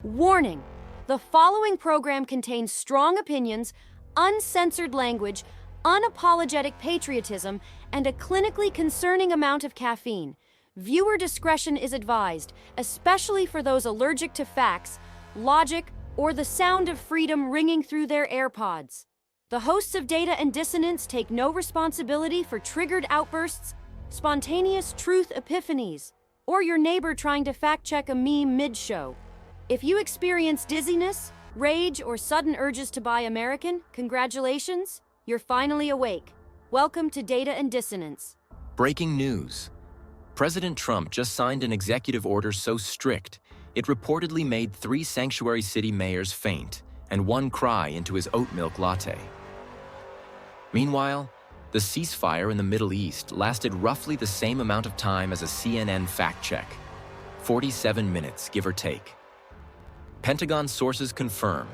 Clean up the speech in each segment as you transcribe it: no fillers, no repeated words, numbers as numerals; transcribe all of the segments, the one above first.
Warning! The following program contains strong opinions, uncensored language, unapologetic patriotism, and a clinically concerning amount of caffeine. Viewer discretion is advised, especially for those allergic to facts, logic, or the sound of freedom ringing through their AirPods. The hosts of Data and Dissonance take no responsibility for triggered outbursts, spontaneous truth epiphanies, or your neighbor trying to fact-check a meme mid-show. If you experience dizziness, rage, or sudden urges to buy American, congratulations, you're finally awake. Welcome to Data and Dissonance. Breaking news. President Trump just signed an executive order so strict, it reportedly made 3 sanctuary city mayors faint and 1 cry into his oat milk latte. Meanwhile, the ceasefire in the Middle East lasted roughly the same amount of time as a CNN fact check. 47 minutes, give or take. Pentagon sources confirm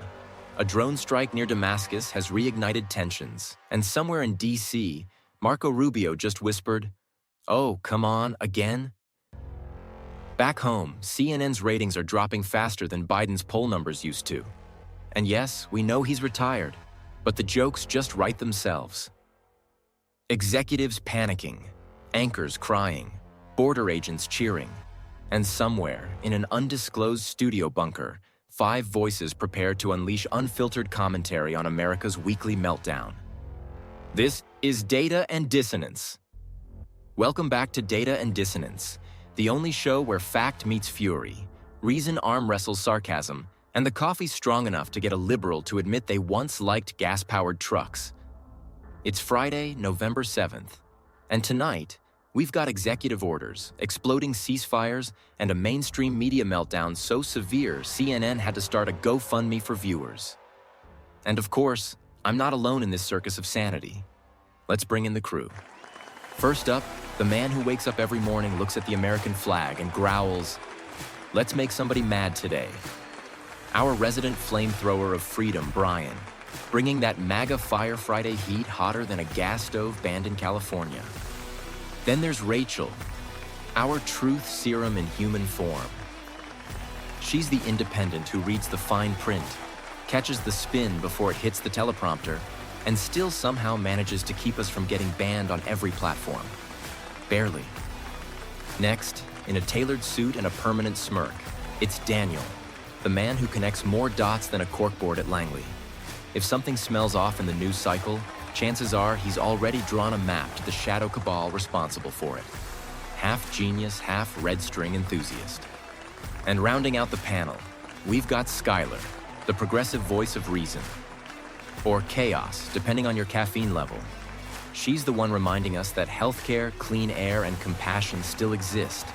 a drone strike near Damascus has reignited tensions, and somewhere in D.C., Marco Rubio just whispered, "Oh, come on, again?" Back home, CNN's ratings are dropping faster than Biden's poll numbers used to. And yes, we know he's retired, but the jokes just write themselves. Executives panicking, anchors crying, border agents cheering, and somewhere in an undisclosed studio bunker, 5 voices prepared to unleash unfiltered commentary on America's weekly meltdown. This is Data and Dissonance. Welcome back to Data and Dissonance, the only show where fact meets fury, reason arm wrestles sarcasm, and the coffee's strong enough to get a liberal to admit they once liked gas-powered trucks. It's Friday, November 7th, and tonight, we've got executive orders, exploding ceasefires, and a mainstream media meltdown so severe CNN had to start a GoFundMe for viewers. And of course, I'm not alone in this circus of sanity. Let's bring in the crew. First up, the man who wakes up every morning, looks at the American flag, and growls, "Let's make somebody mad today." Our resident flamethrower of freedom, Brian, bringing that MAGA Fire Friday heat hotter than a gas stove banned in California. Then there's Rachel, our truth serum in human form. She's the independent who reads the fine print, catches the spin before it hits the teleprompter, and still somehow manages to keep us from getting banned on every platform. Barely. Next, in a tailored suit and a permanent smirk, it's Daniel, the man who connects more dots than a corkboard at Langley. If something smells off in the news cycle, chances are he's already drawn a map to the shadow cabal responsible for it. Half genius, half red string enthusiast. And rounding out the panel, we've got Skylar, the progressive voice of reason. Or chaos, depending on your caffeine level. She's the one reminding us that healthcare, clean air, and compassion still exist,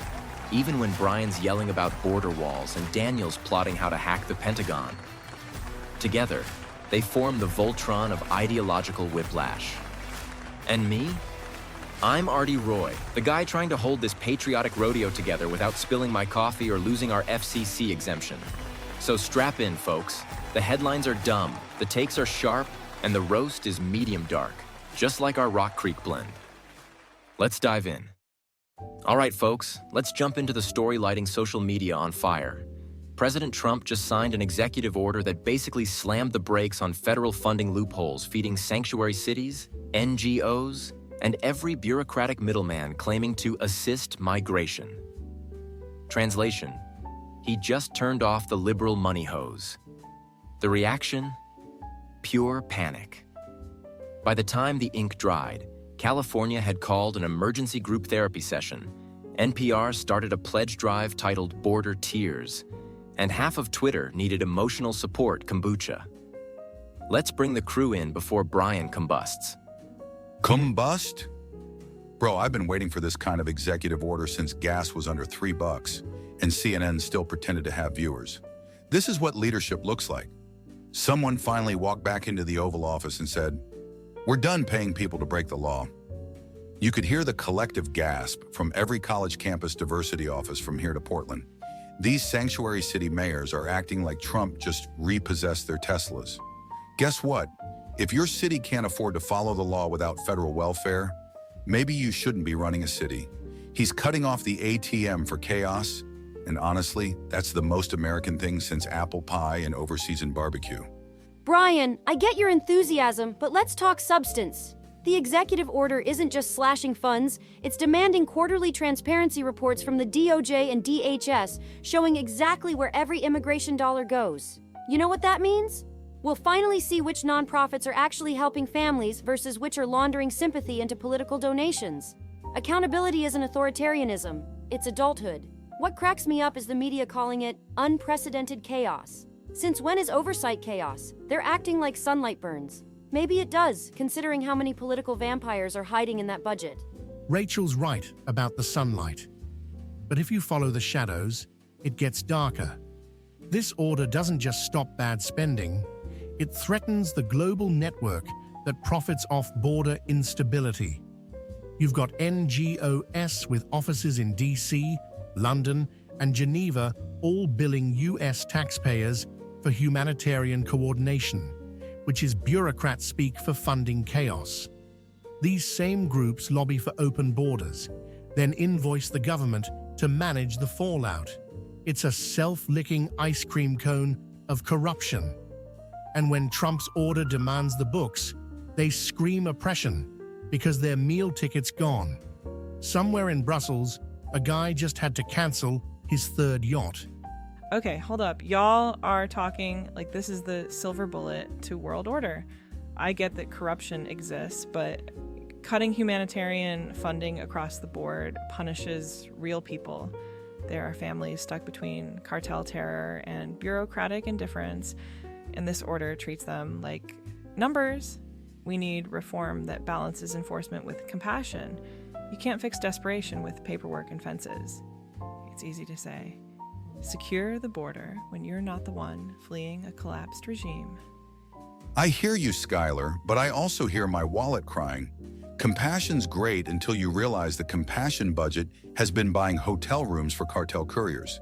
even when Brian's yelling about border walls and Daniel's plotting how to hack the Pentagon. Together, they form the Voltron of ideological whiplash. And me? I'm Artie Roy, the guy trying to hold this patriotic rodeo together without spilling my coffee or losing our FCC exemption. So strap in, folks. The headlines are dumb, the takes are sharp, and the roast is medium dark, just like our Rock Creek blend. Let's dive in. All right, folks, let's jump into the story lighting social media on fire. President Trump just signed an executive order that basically slammed the brakes on federal funding loopholes feeding sanctuary cities, NGOs, and every bureaucratic middleman claiming to assist migration. Translation: he just turned off the liberal money hose. The reaction? Pure panic. By the time the ink dried, California had called an emergency group therapy session, NPR started a pledge drive titled Border Tears, and half of Twitter needed emotional support kombucha. Let's bring the crew in before Brian combusts. Combust? Bro, I've been waiting for this kind of executive order since gas was under $3, and CNN still pretended to have viewers. This is what leadership looks like. Someone finally walked back into the Oval Office and said, "We're done paying people to break the law." You could hear the collective gasp from every college campus diversity office from here to Portland. These sanctuary city mayors are acting like Trump just repossessed their Teslas. Guess what? If your city can't afford to follow the law without federal welfare, maybe you shouldn't be running a city. He's cutting off the ATM for chaos, And honestly, that's the most American thing since apple pie and overseasoned barbecue. Brian, I get your enthusiasm, but let's talk substance. The executive order isn't just slashing funds, it's demanding quarterly transparency reports from the DOJ and DHS showing exactly where every immigration dollar goes. You know what that means? We'll finally see which nonprofits are actually helping families versus which are laundering sympathy into political donations. Accountability isn't authoritarianism, it's adulthood. What cracks me up is the media calling it unprecedented chaos. Since when is oversight chaos? They're acting like sunlight burns. Maybe it does, considering how many political vampires are hiding in that budget. Rachel's right about the sunlight. But if you follow the shadows, it gets darker. This order doesn't just stop bad spending, it threatens the global network that profits off border instability. You've got NGOs with offices in DC, London, and Geneva all billing US taxpayers for humanitarian coordination, which is bureaucrat speak for funding chaos. These same groups lobby for open borders, then invoice the government to manage the fallout. It's a self-licking ice cream cone of corruption. And when Trump's order demands the books, they scream oppression because their meal ticket's gone. Somewhere in Brussels, a guy just had to cancel his third yacht. Okay, hold up. Y'all are talking like this is the silver bullet to world order. I get that corruption exists, but cutting humanitarian funding across the board punishes real people. There are families stuck between cartel terror and bureaucratic indifference, and this order treats them like numbers. We need reform that balances enforcement with compassion. You can't fix desperation with paperwork and fences. It's easy to say. Secure the border when you're not the one fleeing a collapsed regime. I hear you, Skylar, but I also hear my wallet crying. Compassion's great until you realize the compassion budget has been buying hotel rooms for cartel couriers.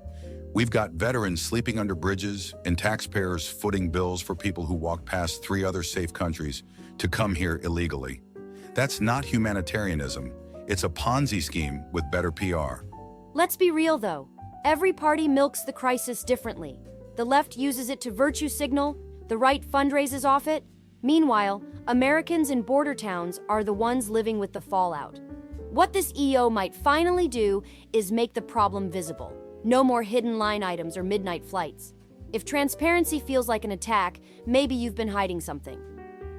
We've got veterans sleeping under bridges and taxpayers footing bills for people who walk past 3 other safe countries to come here illegally. That's not humanitarianism. It's a Ponzi scheme with better PR. Let's be real, though. Every party milks the crisis differently. The left uses it to virtue signal, the right fundraises off it. Meanwhile, Americans in border towns are the ones living with the fallout. What this EO might finally do is make the problem visible. No more hidden line items or midnight flights. If transparency feels like an attack, maybe you've been hiding something.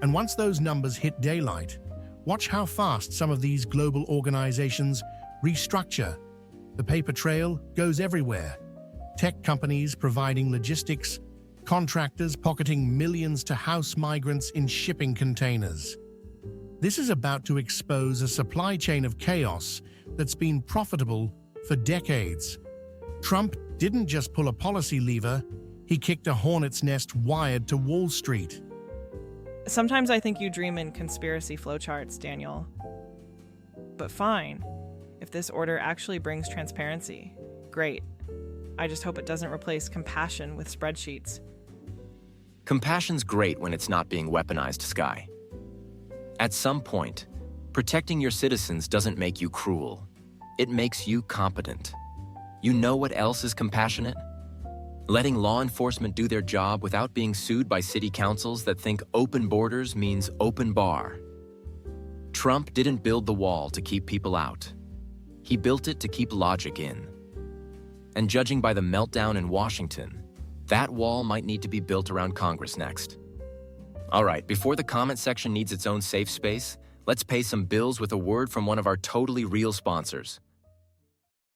And once those numbers hit daylight, watch how fast some of these global organizations restructure. The paper trail goes everywhere. Tech companies providing logistics, contractors pocketing millions to house migrants in shipping containers. This is about to expose a supply chain of chaos that's been profitable for decades. Trump didn't just pull a policy lever, he kicked a hornet's nest wired to Wall Street. Sometimes I think you dream in conspiracy flowcharts, Daniel. But fine. If this order actually brings transparency, great. I just hope it doesn't replace compassion with spreadsheets. Compassion's great when it's not being weaponized, Sky. At some point, protecting your citizens doesn't make you cruel. It makes you competent. You know what else is compassionate? Letting law enforcement do their job without being sued by city councils that think open borders means open bar. Trump didn't build the wall to keep people out. He built it to keep logic in. And judging by the meltdown in Washington, that wall might need to be built around Congress next. All right, before the comment section needs its own safe space, let's pay some bills with a word from one of our totally real sponsors.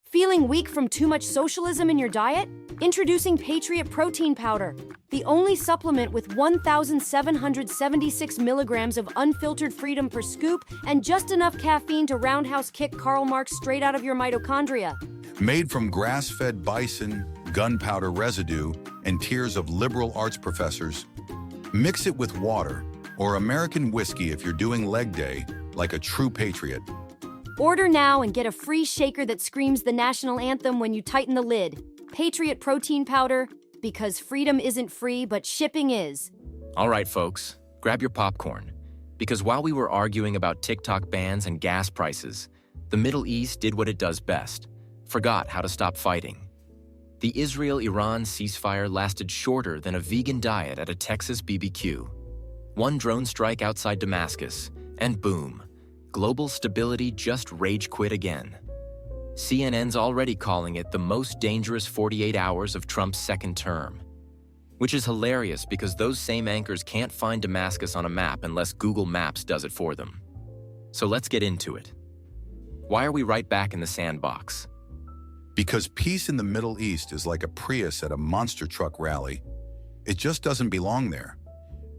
Feeling weak from too much socialism in your diet? Introducing Patriot Protein Powder, the only supplement with 1,776 milligrams of unfiltered freedom per scoop and just enough caffeine to roundhouse kick Karl Marx straight out of your mitochondria. Made from grass-fed bison, gunpowder residue, and tears of liberal arts professors, mix it with water or American whiskey if you're doing leg day like a true patriot. Order now and get a free shaker that screams the national anthem when you tighten the lid. Patriot Protein Powder, because freedom isn't free, but shipping is. All right, folks, grab your popcorn. Because while we were arguing about TikTok bans and gas prices, the Middle East did what it does best, forgot how to stop fighting. The Israel-Iran ceasefire lasted shorter than a vegan diet at a Texas BBQ. One drone strike outside Damascus, and boom, global stability just rage quit again. CNN's already calling it the most dangerous 48 hours of Trump's second term. Which is hilarious because those same anchors can't find Damascus on a map unless Google Maps does it for them. So let's get into it. Why are we right back in the sandbox? Because peace in the Middle East is like a Prius at a monster truck rally. It just doesn't belong there.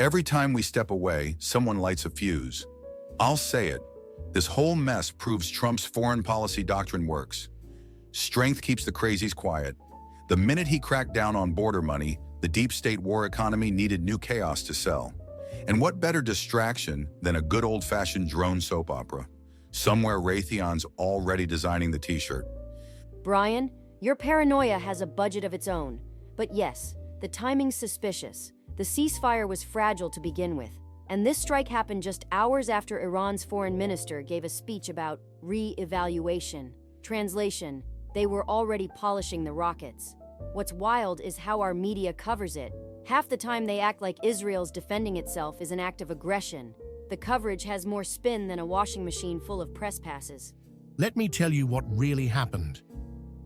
Every time we step away, someone lights a fuse. I'll say it, this whole mess proves Trump's foreign policy doctrine works. Strength keeps the crazies quiet. The minute he cracked down on border money, the deep state war economy needed new chaos to sell. And what better distraction than a good old-fashioned drone soap opera? Somewhere Raytheon's already designing the t-shirt. Brian, your paranoia has a budget of its own. But yes, the timing's suspicious. The ceasefire was fragile to begin with. And this strike happened just hours after Iran's foreign minister gave a speech about re-evaluation. Translation, they were already polishing the rockets. What's wild is how our media covers it. Half the time they act like Israel's defending itself is an act of aggression. The coverage has more spin than a washing machine full of press passes. Let me tell you what really happened.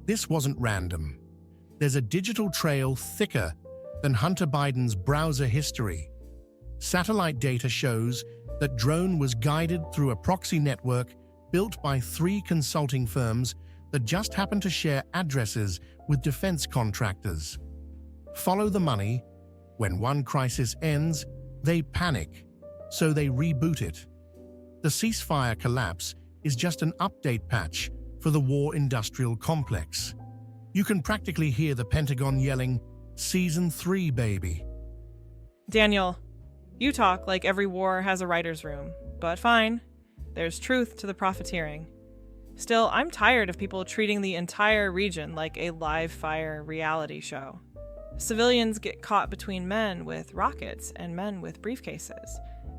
This wasn't random. There's a digital trail thicker than Hunter Biden's browser history. Satellite data shows that drone was guided through a proxy network built by 3 consulting firms that just happened to share addresses with defense contractors. Follow the money. When one crisis ends, they panic, so they reboot it. The ceasefire collapse is just an update patch for the war industrial complex. You can practically hear the Pentagon yelling, "Season 3, baby." Daniel, you talk like every war has a writer's room, but fine. There's truth to the profiteering. Still, I'm tired of people treating the entire region like a live fire reality show. Civilians get caught between men with rockets and men with briefcases.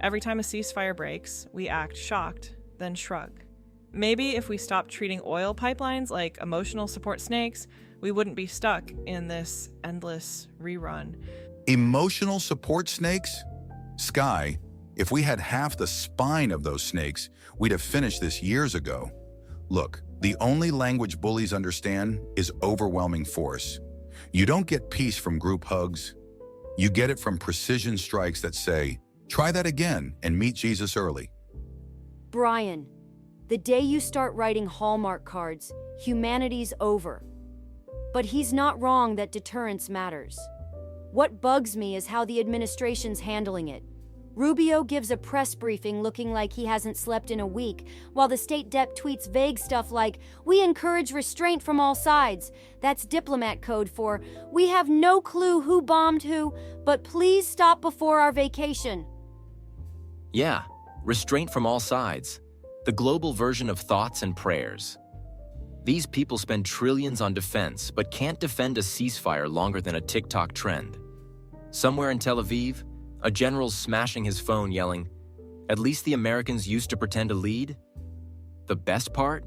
Every time a ceasefire breaks, we act shocked, then shrug. Maybe if we stopped treating oil pipelines like emotional support snakes, we wouldn't be stuck in this endless rerun. Emotional support snakes? Sky, if we had half the spine of those snakes, we'd have finished this years ago. Look, the only language bullies understand is overwhelming force. You don't get peace from group hugs. You get it from precision strikes that say, try that again and meet Jesus early. Brian, the day you start writing Hallmark cards, humanity's over. But he's not wrong that deterrence matters. What bugs me is how the administration's handling it. Rubio gives a press briefing looking like he hasn't slept in a week, while the State Dep tweets vague stuff like, "We encourage restraint from all sides." That's diplomat code for, "We have no clue who bombed who, but please stop before our vacation." Yeah, restraint from all sides. The global version of thoughts and prayers. These people spend trillions on defense, but can't defend a ceasefire longer than a TikTok trend. Somewhere in Tel Aviv, a general's smashing his phone yelling, "At least the Americans used to pretend to lead?" The best part?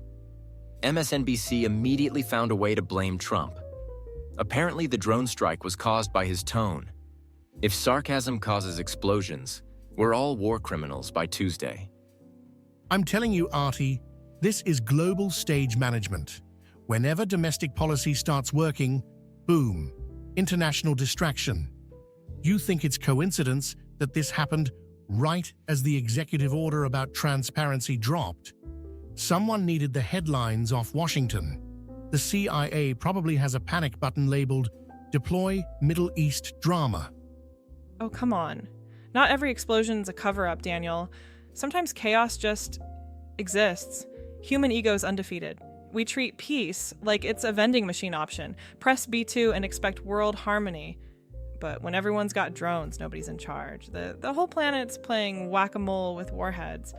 MSNBC immediately found a way to blame Trump. Apparently the drone strike was caused by his tone. If sarcasm causes explosions, we're all war criminals by Tuesday. I'm telling you, Artie, this is global stage management. Whenever domestic policy starts working, boom, international distraction. You think it's coincidence that this happened right as the executive order about transparency dropped? Someone needed the headlines off Washington. The CIA probably has a panic button labeled, "Deploy Middle East Drama." Oh, come on. Not every explosion's a cover-up, Daniel. Sometimes chaos just exists. Human ego's undefeated. We treat peace like it's a vending machine option. Press B2 and expect world harmony. But when everyone's got drones, nobody's in charge. The whole planet's playing whack-a-mole with warheads.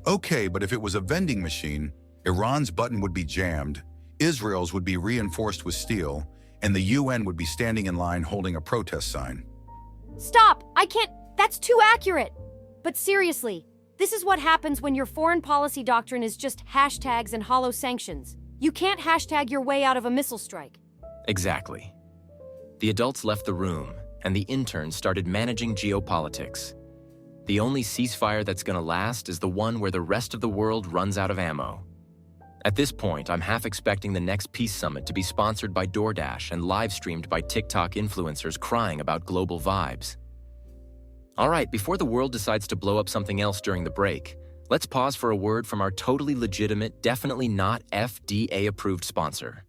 Okay, but if it was a vending machine, Iran's button would be jammed, Israel's would be reinforced with steel, and the UN would be standing in line holding a protest sign. Stop! I can't. That's too accurate. But seriously, this is what happens when your foreign policy doctrine is just hashtags and hollow sanctions. You can't hashtag your way out of a missile strike. Exactly. The adults left the room, and the interns started managing geopolitics. The only ceasefire that's gonna last is the one where the rest of the world runs out of ammo. At this point, I'm half expecting the next peace summit to be sponsored by DoorDash and live-streamed by TikTok influencers crying about global vibes. All right, before the world decides to blow up something else during the break, let's pause for a word from our totally legitimate, definitely not FDA-approved sponsor.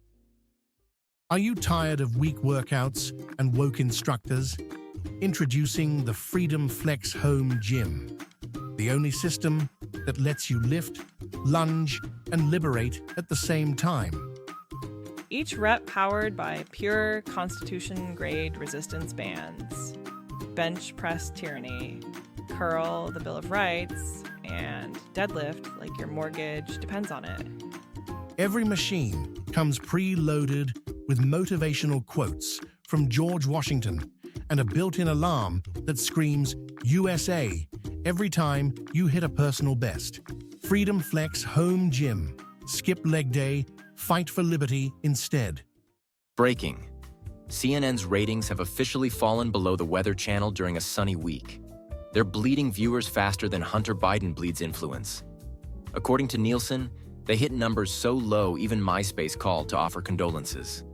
Are you tired of weak workouts and woke instructors? Introducing the Freedom Flex Home Gym, the only system that lets you lift, lunge, and liberate at the same time. Each rep powered by pure Constitution-grade resistance bands, bench press tyranny, curl the Bill of Rights, and deadlift like your mortgage depends on it. Every machine comes pre-loaded with motivational quotes from George Washington and a built-in alarm that screams USA every time you hit a personal best. Freedom Flex Home Gym. Skip leg day, fight for liberty instead. Breaking. CNN's ratings have officially fallen below the Weather Channel during a sunny week. They're bleeding viewers faster than Hunter Biden bleeds influence. According to Nielsen, they hit numbers so low even MySpace called to offer condolences.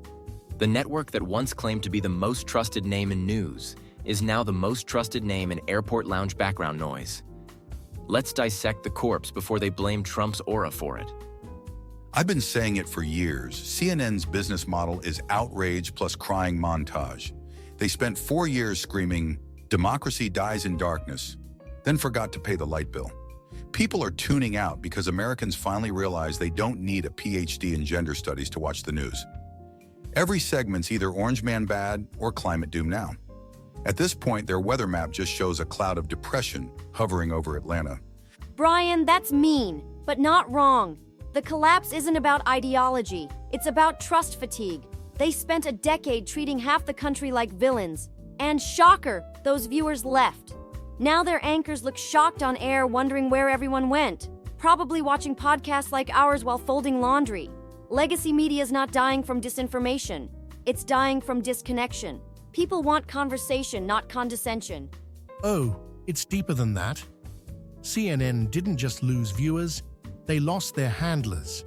The network that once claimed to be the most trusted name in news is now the most trusted name in airport lounge background noise. Let's dissect the corpse before they blame Trump's aura for it. I've been saying it for years. CNN's business model is outrage plus crying montage. They spent 4 years screaming, "Democracy dies in darkness," then forgot to pay the light bill. People are tuning out because Americans finally realize they don't need a PhD in gender studies to watch the news. Every segment's either Orange Man bad or Climate Doom now. At this point, their weather map just shows a cloud of depression hovering over Atlanta. Brian, that's mean, but not wrong. The collapse isn't about ideology, it's about trust fatigue. They spent a decade treating half the country like villains. And shocker, those viewers left. Now their anchors look shocked on air, wondering where everyone went. Probably watching podcasts like ours while folding laundry. Legacy media's not dying from disinformation. It's dying from disconnection. People want conversation, not condescension. Oh, it's deeper than that. CNN didn't just lose viewers, they lost their handlers.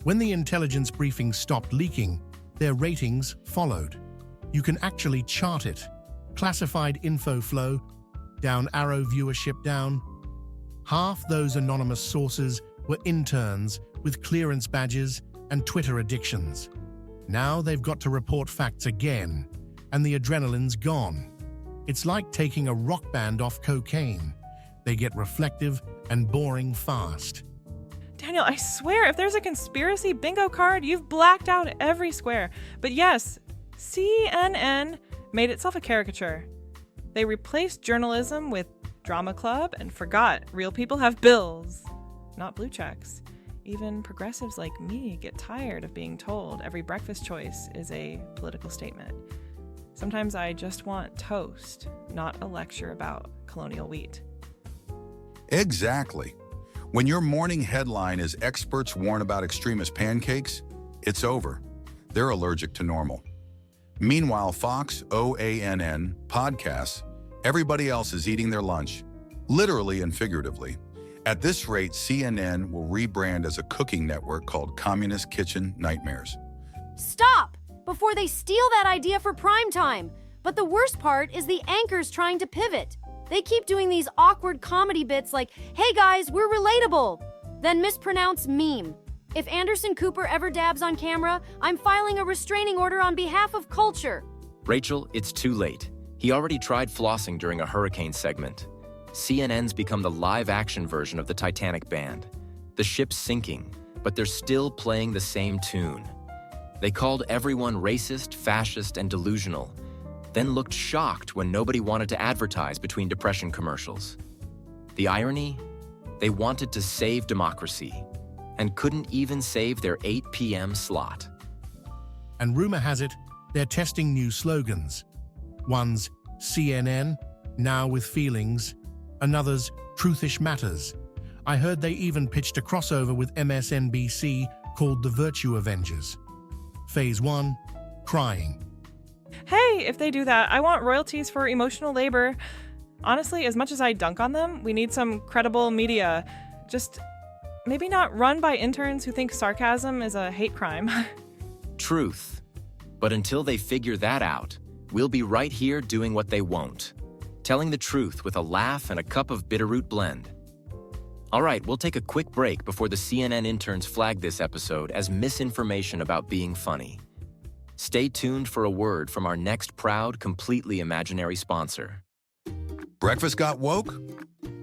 When the intelligence briefing stopped leaking, their ratings followed. You can actually chart it. Classified info flow, down arrow viewership down. Half those anonymous sources were interns with clearance badges and Twitter addictions. Now they've got to report facts again, and the adrenaline's gone. It's like taking a rock band off cocaine. They get reflective and boring fast. Daniel, I swear, if there's a conspiracy bingo card, you've blacked out every square. But yes, CNN made itself a caricature. They replaced journalism with drama club and forgot real people have bills, not blue checks. Even progressives like me get tired of being told every breakfast choice is a political statement. Sometimes I just want toast, not a lecture about colonial wheat. Exactly. When your morning headline is "Experts warn about extremist pancakes," it's over. They're allergic to normal. Meanwhile, Fox, OANN, podcasts, everybody else is eating their lunch, literally and figuratively. At this rate, CNN will rebrand as a cooking network called Communist Kitchen Nightmares. Stop! Before they steal that idea for primetime. But the worst part is the anchors trying to pivot. They keep doing these awkward comedy bits like, "Hey guys, we're relatable," then mispronounce meme. If Anderson Cooper ever dabs on camera, I'm filing a restraining order on behalf of culture. Rachel, it's too late. He already tried flossing during a hurricane segment. CNN's become the live-action version of the Titanic band. The ship's sinking, but they're still playing the same tune. They called everyone racist, fascist, and delusional, then looked shocked when nobody wanted to advertise between depression commercials. The irony? They wanted to save democracy and couldn't even save their 8 p.m. slot. And rumor has it, they're testing new slogans. One's CNN, now with feelings. Another's Truthish Matters. I heard they even pitched a crossover with MSNBC called The Virtue Avengers. Phase 1, crying. Hey, if they do that, I want royalties for emotional labor. Honestly, as much as I dunk on them, we need some credible media. Just maybe not run by interns who think sarcasm is a hate crime. Truth. But until they figure that out, we'll be right here doing what they won't. Telling the truth with a laugh and a cup of bitterroot blend. All right, we'll take a quick break before the CNN interns flag this episode as misinformation about being funny. Stay tuned for a word from our next proud, completely imaginary sponsor. Breakfast got woke?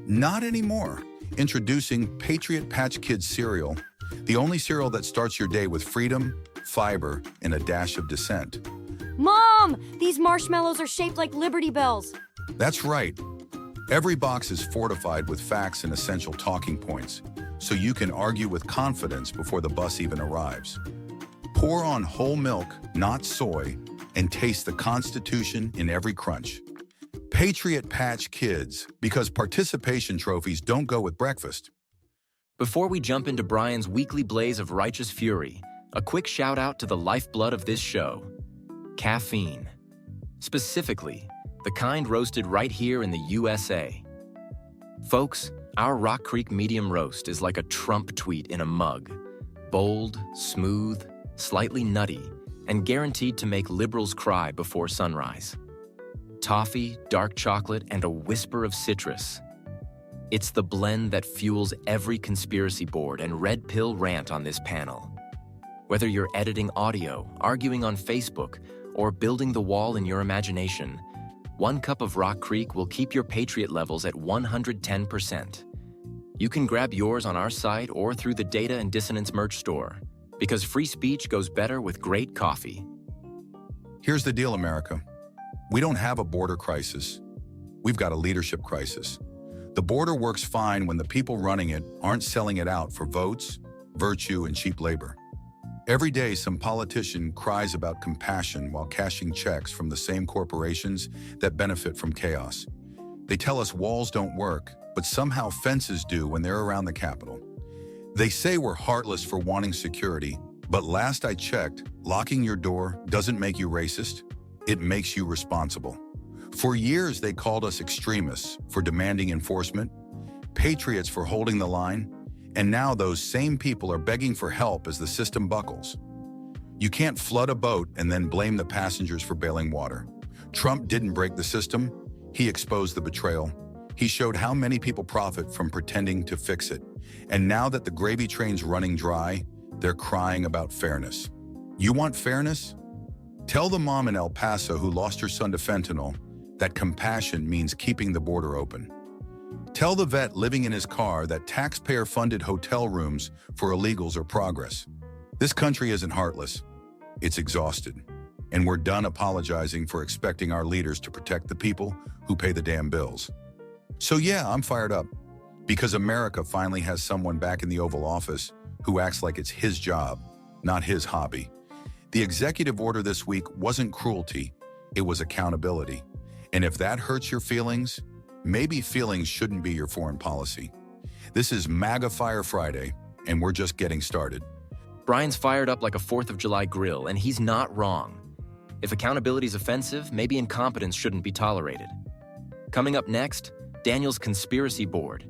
Not anymore. Introducing Patriot Patch Kids cereal, the only cereal that starts your day with freedom, fiber, and a dash of dissent. Mom, these marshmallows are shaped like Liberty Bells. That's right. Every box is fortified with facts and essential talking points, so you can argue with confidence before the bus even arrives. Pour on whole milk, not soy, and taste the Constitution in every crunch. Patriot Patch Kids, because participation trophies don't go with breakfast. Before we jump into Brian's weekly blaze of righteous fury, a quick shout out to the lifeblood of this show, caffeine. Specifically, the kind roasted right here in the USA. Folks, our Rock Creek medium roast is like a Trump tweet in a mug. Bold, smooth, slightly nutty, and guaranteed to make liberals cry before sunrise. Toffee, dark chocolate, and a whisper of citrus. It's the blend that fuels every conspiracy board and red pill rant on this panel. Whether you're editing audio, arguing on Facebook, or building the wall in your imagination, one cup of Rock Creek will keep your Patriot levels at 110%. You can grab yours on our site or through the Data and Dissonance merch store, because free speech goes better with great coffee. Here's the deal, America. We don't have a border crisis. We've got a leadership crisis. The border works fine when the people running it aren't selling it out for votes, virtue, and cheap labor. Every day, some politician cries about compassion while cashing checks from the same corporations that benefit from chaos. They tell us walls don't work, but somehow fences do when they're around the Capitol. They say we're heartless for wanting security, but last I checked, locking your door doesn't make you racist. It makes you responsible. For years, they called us extremists for demanding enforcement, patriots for holding the line, and now those same people are begging for help as the system buckles. You can't flood a boat and then blame the passengers for bailing water. Trump didn't break the system. He exposed the betrayal. He showed how many people profit from pretending to fix it. And now that the gravy train's running dry, they're crying about fairness. You want fairness? Tell the mom in El Paso who lost her son to fentanyl that compassion means keeping the border open. Tell the vet living in his car that taxpayer-funded hotel rooms for illegals are progress. This country isn't heartless. It's exhausted. And we're done apologizing for expecting our leaders to protect the people who pay the damn bills. So yeah, I'm fired up. Because America finally has someone back in the Oval Office who acts like it's his job, not his hobby. The executive order this week wasn't cruelty, it was accountability. And if that hurts your feelings, maybe feelings shouldn't be your foreign policy. This is MAGA Fire Friday, and we're just getting started. Brian's fired up like a 4th of July grill, and he's not wrong. If accountability's offensive, maybe incompetence shouldn't be tolerated. Coming up next, Daniel's conspiracy board.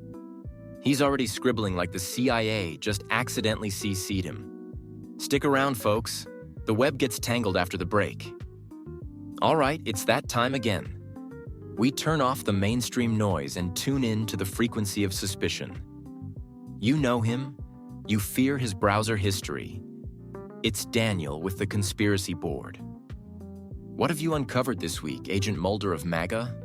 He's already scribbling like the CIA just accidentally CC'd him. Stick around, folks. The web gets tangled after the break. All right, it's that time again. We turn off the mainstream noise and tune in to the frequency of suspicion. You know him. You fear his browser history. It's Daniel with the conspiracy board. What have you uncovered this week, Agent Mulder of MAGA?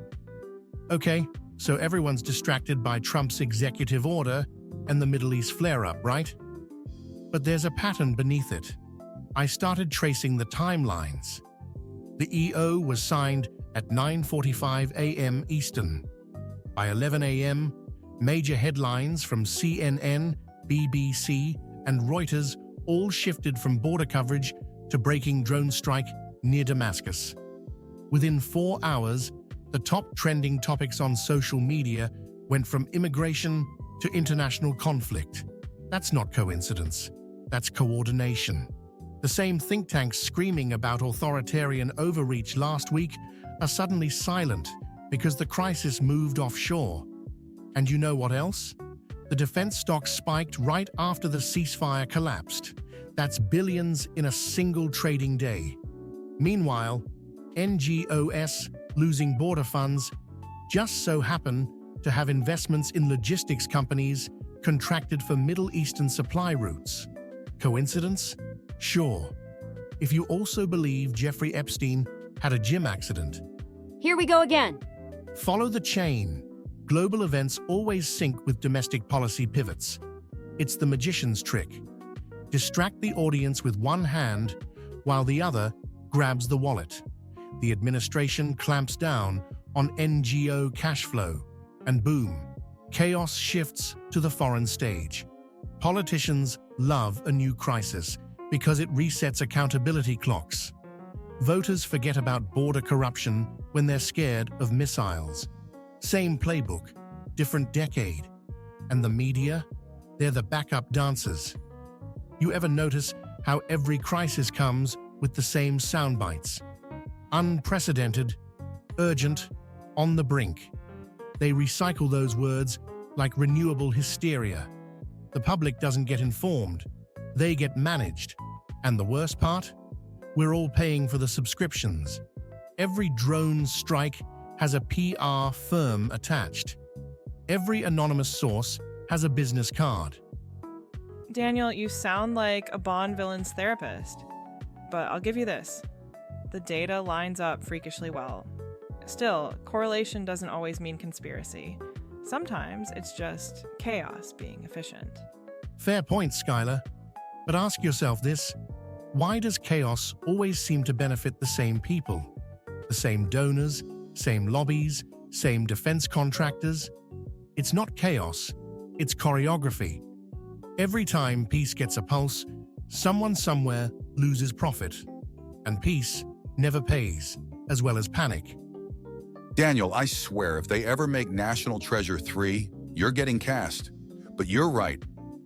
Okay, so everyone's distracted by Trump's executive order and the Middle East flare-up, right? But there's a pattern beneath it. I started tracing the timelines. The EO was signed at 9:45 a.m. Eastern. By 11 a.m., major headlines from CNN, BBC, and Reuters all shifted from border coverage to breaking drone strike near Damascus. Within 4 hours, the top trending topics on social media went from immigration to international conflict. That's not coincidence. That's coordination. The same think tanks screaming about authoritarian overreach last week are suddenly silent because the crisis moved offshore. And you know what else? The defense stock spiked right after the ceasefire collapsed. That's billions in a single trading day. Meanwhile, NGOs, losing border funds, just so happen to have investments in logistics companies contracted for Middle Eastern supply routes. Coincidence? Sure. If you also believe Jeffrey Epstein had a gym accident. Here we go again. Follow the chain. Global events always sync with domestic policy pivots. It's the magician's trick. Distract the audience with one hand while the other grabs the wallet. The administration clamps down on NGO cash flow, and boom, chaos shifts to the foreign stage. Politicians love a new crisis because it resets accountability clocks. Voters forget about border corruption when they're scared of missiles. Same playbook, different decade. And the media? They're the backup dancers. You ever notice how every crisis comes with the same sound bites? Unprecedented, urgent, on the brink. They recycle those words like renewable hysteria. The public doesn't get informed. They get managed. And the worst part? We're all paying for the subscriptions. Every drone strike has a PR firm attached. Every anonymous source has a business card. Daniel, you sound like a Bond villain's therapist. But I'll give you this. The data lines up freakishly well. Still, correlation doesn't always mean conspiracy. Sometimes it's just chaos being efficient. Fair point, Skylar. But ask yourself this: why does chaos always seem to benefit the same people? The same donors, same lobbies, same defense contractors? It's not chaos, it's choreography. Every time peace gets a pulse, someone somewhere loses profit. And peace never pays, as well as panic. Daniel, I swear if they ever make National Treasure 3, you're getting cast. But you're right.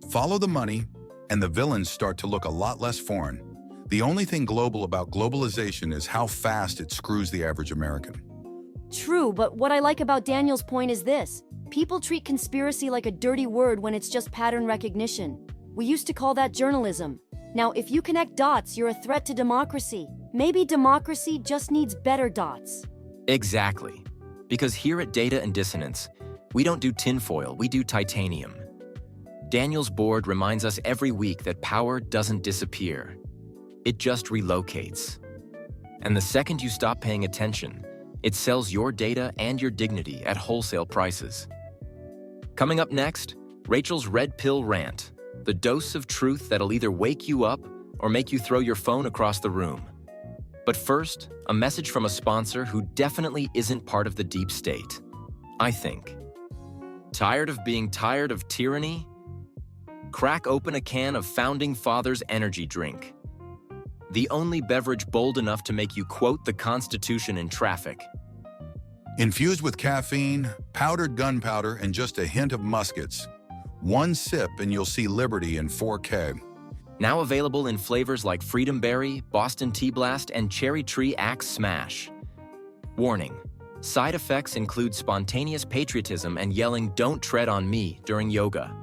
Follow the money, and the villains start to look a lot less foreign. The only thing global about globalization is how fast it screws the average American. True, but what I like about Daniel's point is this. People treat conspiracy like a dirty word when it's just pattern recognition. We used to call that journalism. Now, if you connect dots, you're a threat to democracy. Maybe democracy just needs better dots. Exactly. Because here at Data and Dissonance, we don't do tinfoil, we do titanium. Daniel's board reminds us every week that power doesn't disappear. It just relocates. And the second you stop paying attention, it sells your data and your dignity at wholesale prices. Coming up next, Rachel's Red Pill Rant, the dose of truth that'll either wake you up or make you throw your phone across the room. But first, a message from a sponsor who definitely isn't part of the deep state, I think. Tired of being tired of tyranny? Crack open a can of Founding Fathers energy drink. The only beverage bold enough to make you quote the Constitution in traffic. Infused with caffeine, powdered gunpowder, and just a hint of muskets. One sip and you'll see liberty in 4K. Now available in flavors like Freedom Berry, Boston Tea Blast, and Cherry Tree Axe Smash. Warning: side effects include spontaneous patriotism and yelling "Don't tread on me" during yoga.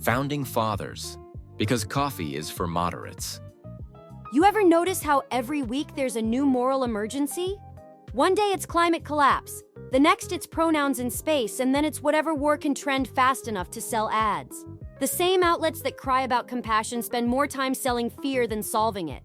Founding Fathers, because coffee is for moderates. You ever notice how every week there's a new moral emergency? One day it's climate collapse, the next it's pronouns in space, and then it's whatever war can trend fast enough to sell ads. The same outlets that cry about compassion spend more time selling fear than solving it.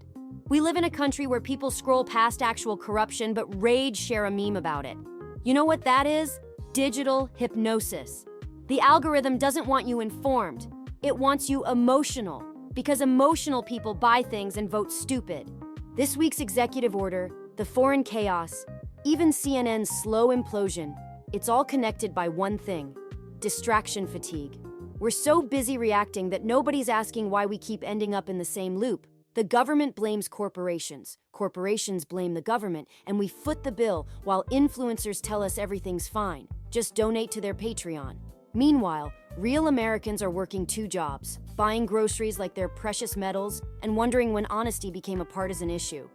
We live in a country where people scroll past actual corruption but rage share a meme about it. You know what that is? Digital hypnosis. The algorithm doesn't want you informed. It wants you emotional, because emotional people buy things and vote stupid. This week's executive order, the foreign chaos, even CNN's slow implosion, it's all connected by one thing: distraction fatigue. We're so busy reacting that nobody's asking why we keep ending up in the same loop. The government blames corporations. Corporations blame the government, and we foot the bill while influencers tell us everything's fine. Just donate to their Patreon. Meanwhile, Real Americans are working two jobs, buying groceries like they're precious metals and wondering when honesty became a partisan issue.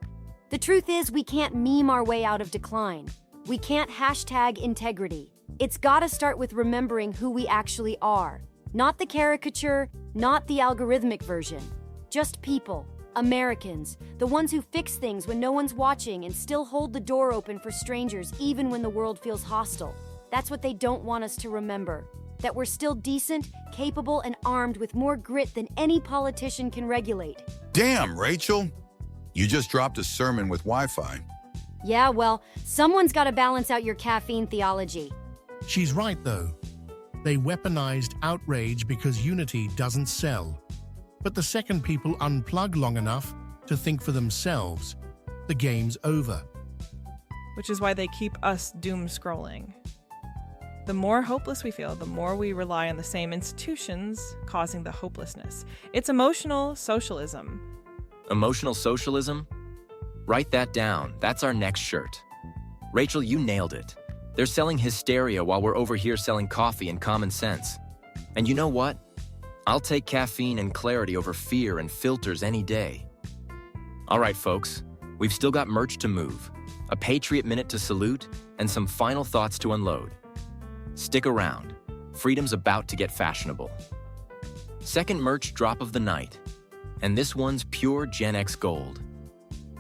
The truth is, we can't meme our way out of decline. We can't hashtag integrity. It's gotta start with remembering who we actually are. Not the caricature, not the algorithmic version. Just people, Americans, the ones who fix things when no one's watching and still hold the door open for strangers even when the world feels hostile. That's what they don't want us to remember. That we're still decent, capable, and armed with more grit than any politician can regulate. Damn, Rachel! You just dropped a sermon with Wi-Fi. Yeah, well, someone's gotta balance out your caffeine theology. She's right, though. They weaponized outrage because unity doesn't sell. But the second people unplug long enough to think for themselves, the game's over. Which is why they keep us doom scrolling. The more hopeless we feel, the more we rely on the same institutions causing the hopelessness. It's emotional socialism. Emotional socialism? Write that down. That's our next shirt. Rachel, you nailed it. They're selling hysteria while we're over here selling coffee and common sense. And you know what? I'll take caffeine and clarity over fear and filters any day. All right, folks, we've still got merch to move, a Patriot Minute to salute, and some final thoughts to unload. Stick around. Freedom's about to get fashionable. Second merch drop of the night, and this one's pure Gen X gold.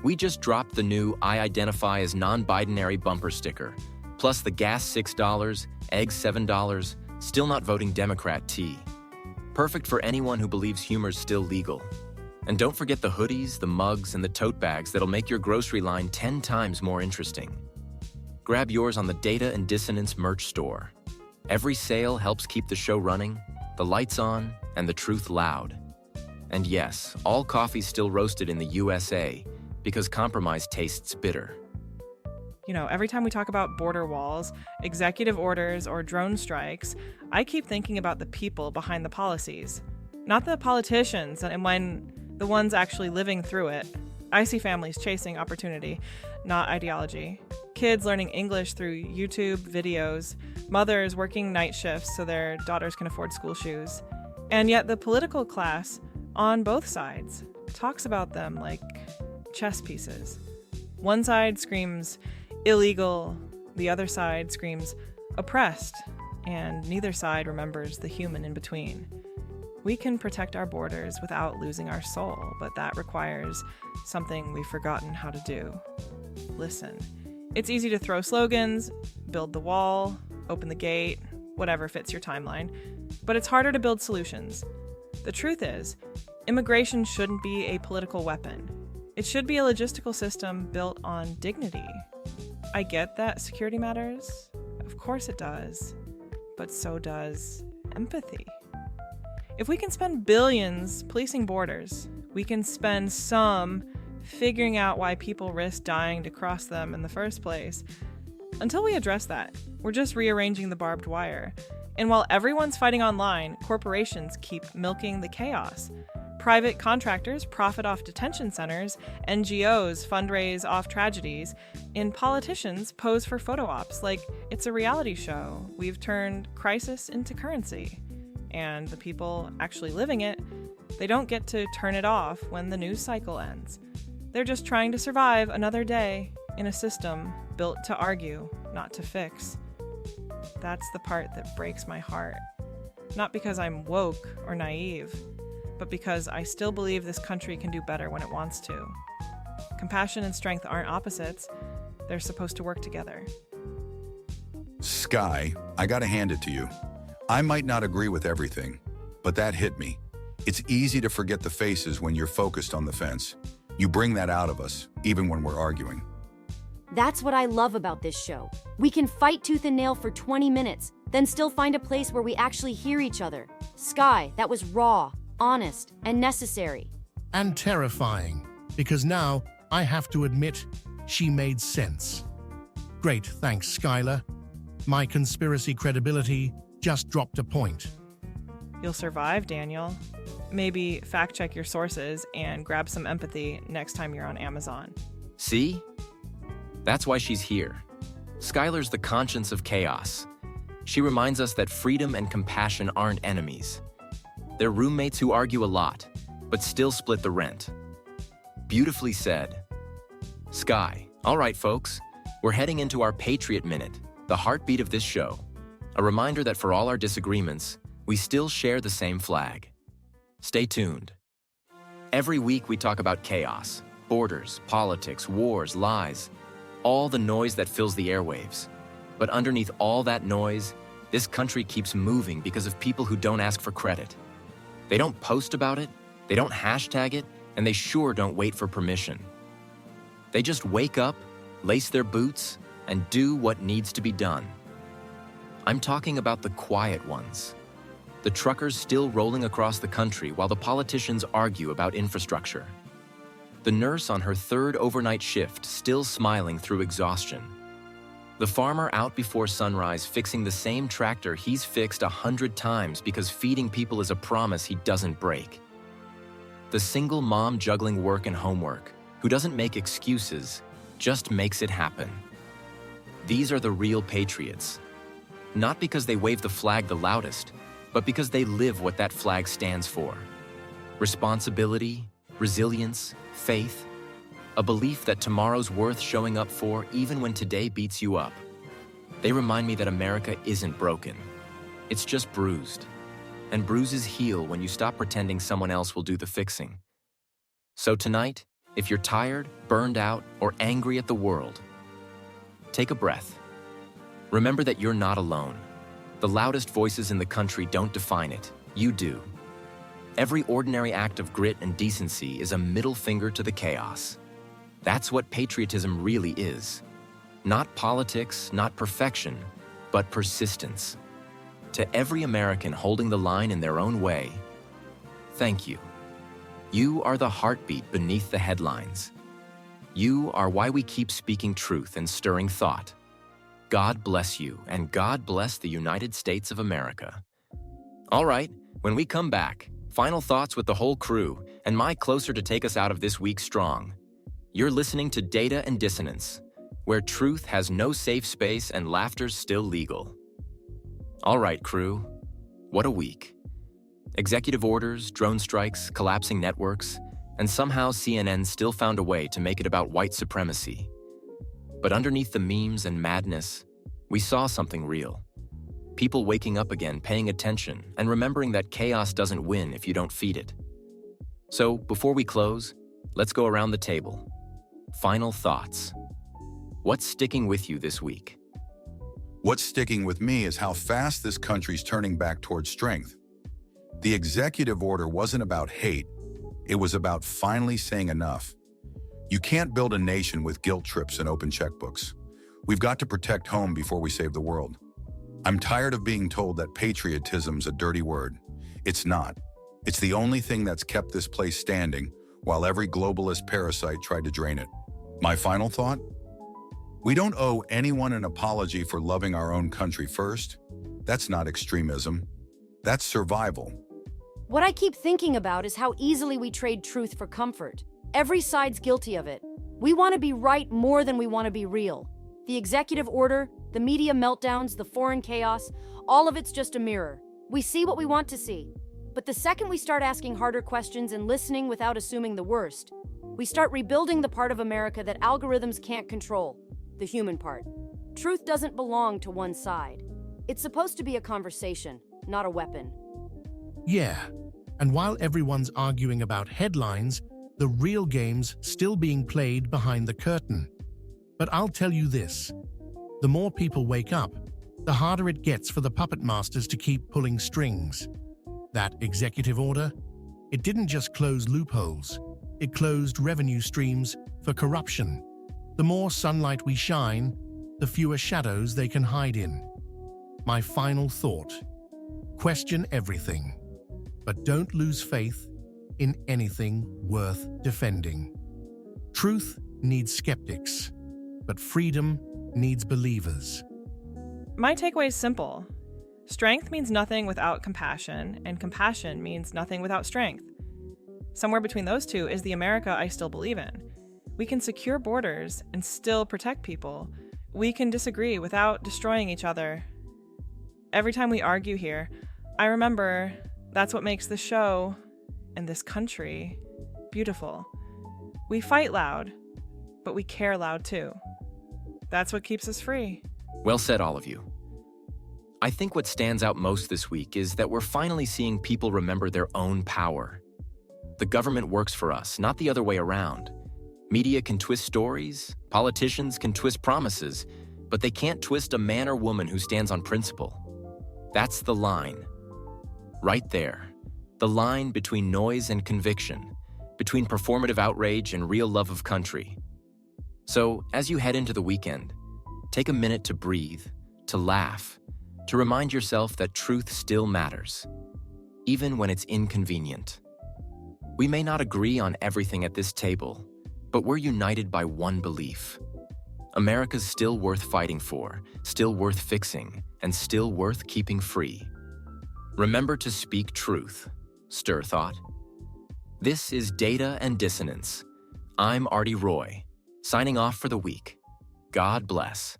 We just dropped the new I identify as non-binary bumper sticker, plus the gas $6, eggs $7, still not voting Democrat tee. Perfect for anyone who believes humor's still legal. And don't forget the hoodies, the mugs, and the tote bags that'll make your grocery line 10 times more interesting. Grab yours on the Data and Dissonance merch store. Every sale helps keep the show running, the lights on, and the truth loud. And yes, all coffee's still roasted in the USA because compromise tastes bitter. You know, every time we talk about border walls, executive orders, or drone strikes, I keep thinking about the people behind the policies. Not the politicians and when the ones actually living through it. I see families chasing opportunity, not ideology. Kids learning English through YouTube videos, mothers working night shifts so their daughters can afford school shoes. And yet the political class on both sides talks about them like chess pieces. One side screams illegal, the other side screams oppressed, and neither side remembers the human in between. We can protect our borders without losing our soul, but that requires something we've forgotten how to do. Listen. It's easy to throw slogans, build the wall, open the gate, whatever fits your timeline, but it's harder to build solutions. The truth is, immigration shouldn't be a political weapon. It should be a logistical system built on dignity. I get that security matters. Of course it does. But so does empathy. If we can spend billions policing borders, we can spend some figuring out why people risk dying to cross them in the first place. Until we address that, we're just rearranging the barbed wire. And while everyone's fighting online, corporations keep milking the chaos. Private contractors profit off detention centers, NGOs fundraise off tragedies, and politicians pose for photo ops like it's a reality show. We've turned crisis into currency. And the people actually living it, they don't get to turn it off when the news cycle ends. They're just trying to survive another day in a system built to argue, not to fix. That's the part that breaks my heart. Not because I'm woke or naive, but because I still believe this country can do better when it wants to. Compassion and strength aren't opposites. They're supposed to work together. Sky, I gotta hand it to you. I might not agree with everything, but that hit me. It's easy to forget the faces when you're focused on the fence. You bring that out of us, even when we're arguing. That's what I love about this show. We can fight tooth and nail for 20 minutes, then still find a place where we actually hear each other. Sky, that was raw, honest, and necessary. And terrifying, because now I have to admit she made sense. Great, thanks, Skylar. My conspiracy credibility just dropped a point. You'll survive, Daniel. Maybe fact check your sources and grab some empathy next time you're on Amazon. See? That's why she's here. Skylar's the conscience of chaos. She reminds us that freedom and compassion aren't enemies. They're roommates who argue a lot, but still split the rent. Beautifully said. Sky. All right, folks, we're heading into our Patriot Minute, the heartbeat of this show. A reminder that for all our disagreements, we still share the same flag. Stay tuned. Every week we talk about chaos, borders, politics, wars, lies, all the noise that fills the airwaves. But underneath all that noise, this country keeps moving because of people who don't ask for credit. They don't post about it, they don't hashtag it, and they sure don't wait for permission. They just wake up, lace their boots, and do what needs to be done. I'm talking about the quiet ones. The truckers still rolling across the country while the politicians argue about infrastructure. The nurse on her third overnight shift still smiling through exhaustion. The farmer out before sunrise fixing the same tractor he's fixed 100 times because feeding people is a promise he doesn't break. The single mom juggling work and homework, who doesn't make excuses, just makes it happen. These are the real patriots. Not because they wave the flag the loudest, but because they live what that flag stands for. Responsibility, resilience, faith, a belief that tomorrow's worth showing up for even when today beats you up. They remind me that America isn't broken. It's just bruised. And bruises heal when you stop pretending someone else will do the fixing. So tonight, if you're tired, burned out, or angry at the world, take a breath. Remember that you're not alone. The loudest voices in the country don't define it. You do. Every ordinary act of grit and decency is a middle finger to the chaos. That's what patriotism really is. Not politics, not perfection, but persistence. To every American holding the line in their own way, thank you. You are the heartbeat beneath the headlines. You are why we keep speaking truth and stirring thought. God bless you, and God bless the United States of America. All right, when we come back, final thoughts with the whole crew, and Mike closer to take us out of this week strong. You're listening to Data and Dissonance, where truth has no safe space and laughter's still legal. All right, crew, what a week. Executive orders, drone strikes, collapsing networks, and somehow CNN still found a way to make it about white supremacy. But underneath the memes and madness, we saw something real. People waking up again, paying attention, and remembering that chaos doesn't win if you don't feed it. So, before we close, let's go around the table. Final thoughts. What's sticking with you this week? What's sticking with me is how fast this country's turning back towards strength. The executive order wasn't about hate. It was about finally saying enough. You can't build a nation with guilt trips and open checkbooks. We've got to protect home before we save the world. I'm tired of being told that patriotism's a dirty word. It's not. It's the only thing that's kept this place standing while every globalist parasite tried to drain it. My final thought? We don't owe anyone an apology for loving our own country first. That's not extremism. That's survival. What I keep thinking about is how easily we trade truth for comfort. Every side's guilty of it. We want to be right more than we want to be real. The executive order, the media meltdowns, the foreign chaos, all of it's just a mirror. We see what we want to see. But the second we start asking harder questions and listening without assuming the worst, we start rebuilding the part of America that algorithms can't control, the human part. Truth doesn't belong to one side. It's supposed to be a conversation, not a weapon. Yeah, and while everyone's arguing about headlines, the real game's still being played behind the curtain. But I'll tell you this, the more people wake up, the harder it gets for the puppet masters to keep pulling strings. That executive order, it didn't just close loopholes, it closed revenue streams for corruption. The more sunlight we shine, the fewer shadows they can hide in. My final thought, question everything, but don't lose faith in anything worth defending. Truth needs skeptics, but freedom needs believers. My takeaway is simple. Strength means nothing without compassion, and compassion means nothing without strength. Somewhere between those two is the America I still believe in. We can secure borders and still protect people. We can disagree without destroying each other. Every time we argue here, I remember that's what makes this show and this country beautiful. We fight loud, but we care loud too. That's what keeps us free. Well said, all of you. I think what stands out most this week is that we're finally seeing people remember their own power. The government works for us, not the other way around. Media can twist stories, politicians can twist promises, but they can't twist a man or woman who stands on principle. That's the line. Right there. The line between noise and conviction, between performative outrage and real love of country. So, as you head into the weekend, take a minute to breathe, to laugh, to remind yourself that truth still matters, even when it's inconvenient. We may not agree on everything at this table, but we're united by one belief. America's still worth fighting for, still worth fixing, and still worth keeping free. Remember to speak truth. Stir thought. This is Data and Dissonance. I'm Artie Roy, signing off for the week. God bless.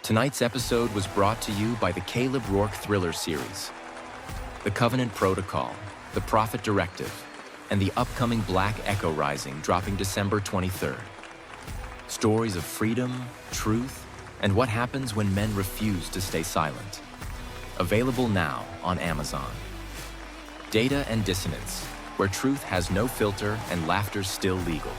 Tonight's episode was brought to you by the Caleb Rourke thriller series, The Covenant Protocol, The Prophet Directive, and the upcoming Black Echo Rising dropping December 23rd. Stories of freedom, truth, and what happens when men refuse to stay silent. Available now on Amazon. Data and Dissonance, where truth has no filter and laughter's still legal.